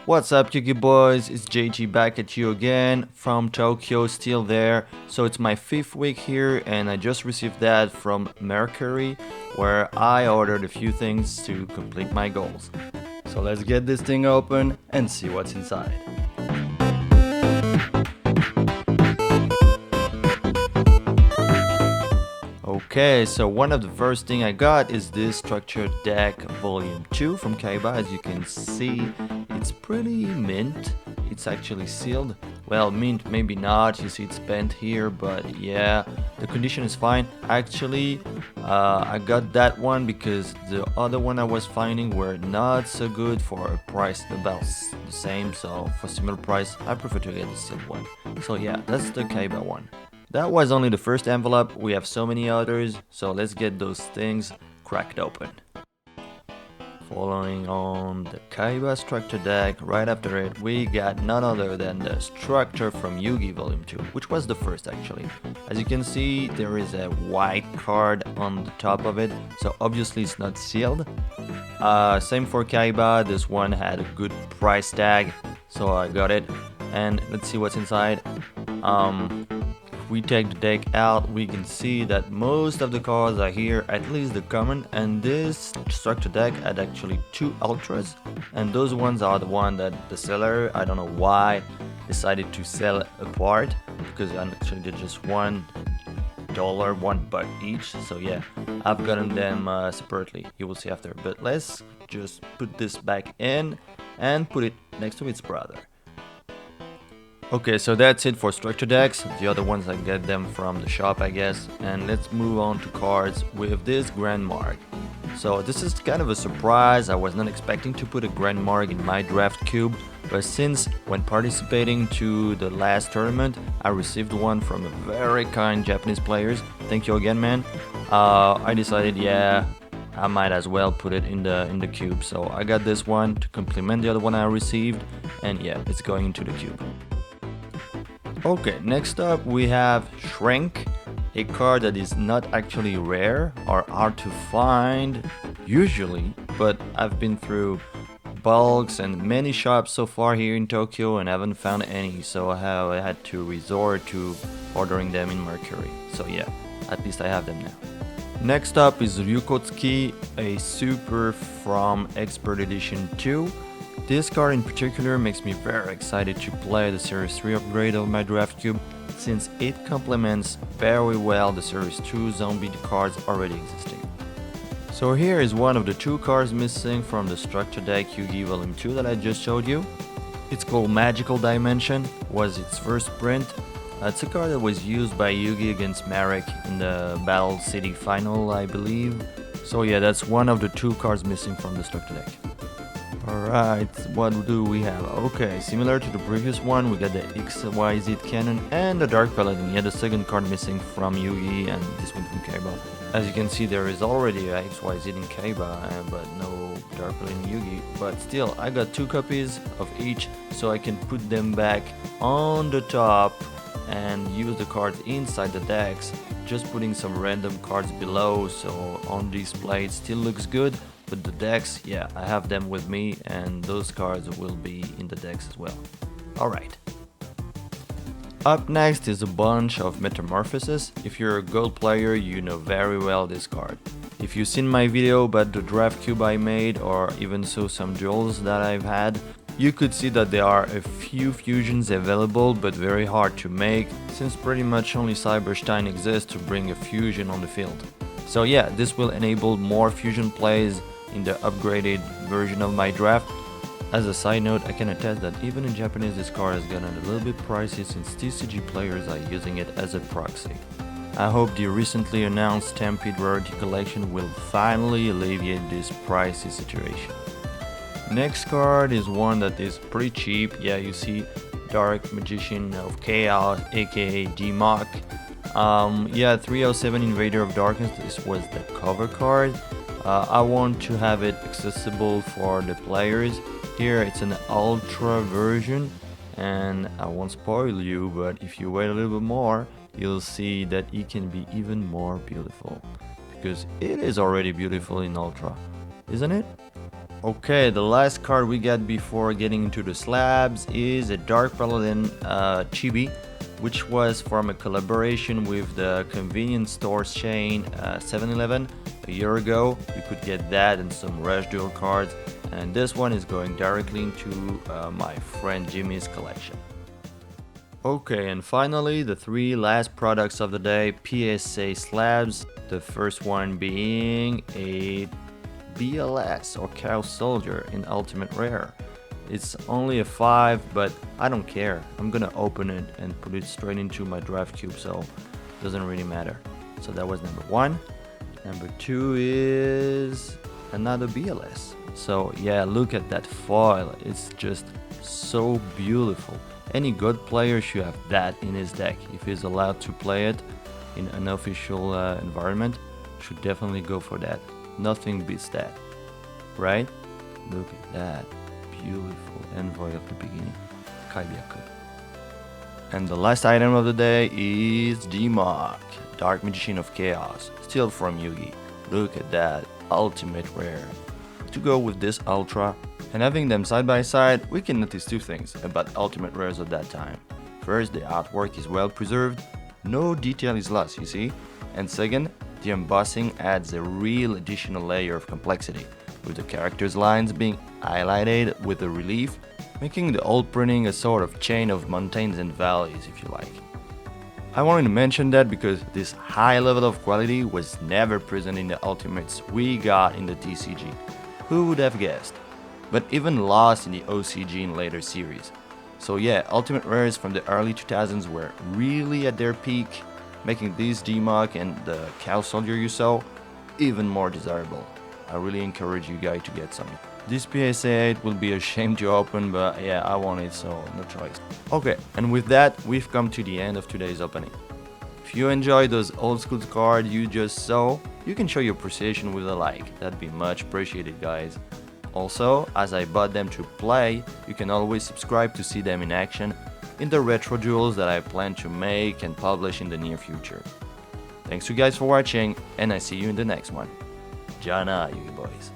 What's up, Yugi boys? It's JG back at you again from Tokyo, still there. So it's my 5th week here, and I just received that from Mercari, where I ordered a few things to complete my goals. So let's get this thing open and see what's inside. Okay, so one of the first thing I got is this structured deck volume 2 from Kaiba. As you can see, it's pretty mint. It's actually sealed. Well, mint maybe not, you see it's bent here, but yeah, the condition is fine. Actually, I got that one because the other one I was finding were not so good for a price about the same, so for similar price, I prefer to get the sealed one. So yeah, that's the Kaiba one. That was only the first envelope, we have so many others, so let's get those things cracked open. Following on the Kaiba structure deck, right after it we got none other than the structure from Yugi Volume 2, which was the first actually. As you can see, there is a white card on the top of it, so obviously it's not sealed. Same for Kaiba, this one had a good price tag, so I got it. And let's see what's inside. We take the deck out, we can see that most of the cards are here, at least the common, and this structure deck had actually 2 ultras, and those ones are the one that the seller, I don't know why, decided to sell apart, because actually they're just $1, $1 each, so yeah, I've gotten them separately, you will see after, but let's just put this back in and put it next to its brother. Okay, so that's it for structure decks. The other ones I get them from the shop, I guess. And let's move on to cards with this Grand Mark. So this is kind of a surprise. I was not expecting to put a Grand Mark in my draft cube, but since when participating to the last tournament, I received one from a very kind Japanese players. Thank you again, man. I decided, yeah, I might as well put it in the cube. So I got this one to complement the other one I received, and yeah, it's going into the cube. Okay, next up we have Shrink, a card that is not actually rare or hard to find usually, but I've been through bulks and many shops so far here in Tokyo and haven't found any, so I had to resort to ordering them in Mercari. So yeah, at least I have them now. Next up is Ryukotsuki, a super from Expert Edition 2. This card in particular makes me very excited to play the Series 3 upgrade of my draft cube, since it complements very well the Series 2 zombie cards already existing. So here is one of the 2 cards missing from the structure deck Yugi Volume 2 that I just showed you. It's called Magical Dimension, was its first print. It's a card that was used by Yugi against Marek in the Battle City final, I believe. So yeah, that's one of the 2 cards missing from the structure deck. Alright, what do we have? Okay, similar to the previous one, we got the XYZ Cannon and the Dark Paladin. Yeah, the second card missing from Yugi and this one from Kaiba. As you can see, there is already a XYZ in Kaiba, but no Dark Paladin Yugi. But still, I got 2 copies of each, so I can put them back on the top and use the cards inside the decks, just putting some random cards below, so on display it still looks good. But the decks, yeah, I have them with me, and those cards will be in the decks as well. Alright. Up next is a bunch of Metamorphosis. If you're a gold player, you know very well this card. If you've seen my video about the draft cube I made, or even saw some duels that I've had, you could see that there are a few fusions available, but very hard to make, since pretty much only Cyberstein exists to bring a fusion on the field. So yeah, this will enable more fusion plays in the upgraded version of my draft. As a side note, I can attest that even in Japanese this card has gotten a little bit pricey since TCG players are using it as a proxy. I hope the recently announced Stampede Rarity Collection will finally alleviate this pricey situation. Next card is one that is pretty cheap. Yeah, you see Dark Magician of Chaos, aka D-Mock. Yeah, 307 Invader of Darkness, this was the cover card. I want to have it accessible for the players. Here it's an ultra version, and I won't spoil you, but if you wait a little bit more, you'll see that it can be even more beautiful. Because it is already beautiful in ultra, isn't it? Okay, the last card we got before getting into the slabs is a Dark Paladin Chibi, which was from a collaboration with the convenience stores chain 7-Eleven a year ago. You could get that and some Rush Duel cards, and this one is going directly into my friend Jimmy's collection. Okay, and finally the three last products of the day, PSA slabs. The first one being a BLS or Cow Soldier in Ultimate Rare. It's only a 5, but I don't care. I'm gonna open it and put it straight into my draft cube, so it doesn't really matter. So that was number 1. Number 2 is another BLS. So yeah, look at that foil. It's just so beautiful. Any good player should have that in his deck. If he's allowed to play it in an official environment, should definitely go for that. Nothing beats that, right? Look at that beautiful envoy of the beginning, Kaibiaku. And the last item of the day is Dimok, Dark Magician of Chaos, still from Yugi. Look at that, ultimate rare. To go with this ultra, and having them side by side, we can notice two things about ultimate rares of that time. First, the artwork is well preserved, no detail is lost, you see? And second, the embossing adds a real additional layer of complexity, with the characters' lines being highlighted with a relief, making the old printing a sort of chain of mountains and valleys, if you like. I wanted to mention that because this high level of quality was never present in the Ultimates we got in the TCG. Who would have guessed? But even lost in the OCG in later series. So yeah, Ultimate Rares from the early 2000s were really at their peak, making these Dimok and the Cow Soldier you saw even more desirable. I really encourage you guys to get some. This PSA 8 will be a shame to open, but yeah, I want it, so no choice. Okay, and with that, we've come to the end of today's opening. If you enjoy those old school cards you just saw, you can show your appreciation with a like. That'd be much appreciated, guys. Also, as I bought them to play, you can always subscribe to see them in action in the retro duels that I plan to make and publish in the near future. Thanks you guys for watching, and I see you in the next one. Jana, you boys.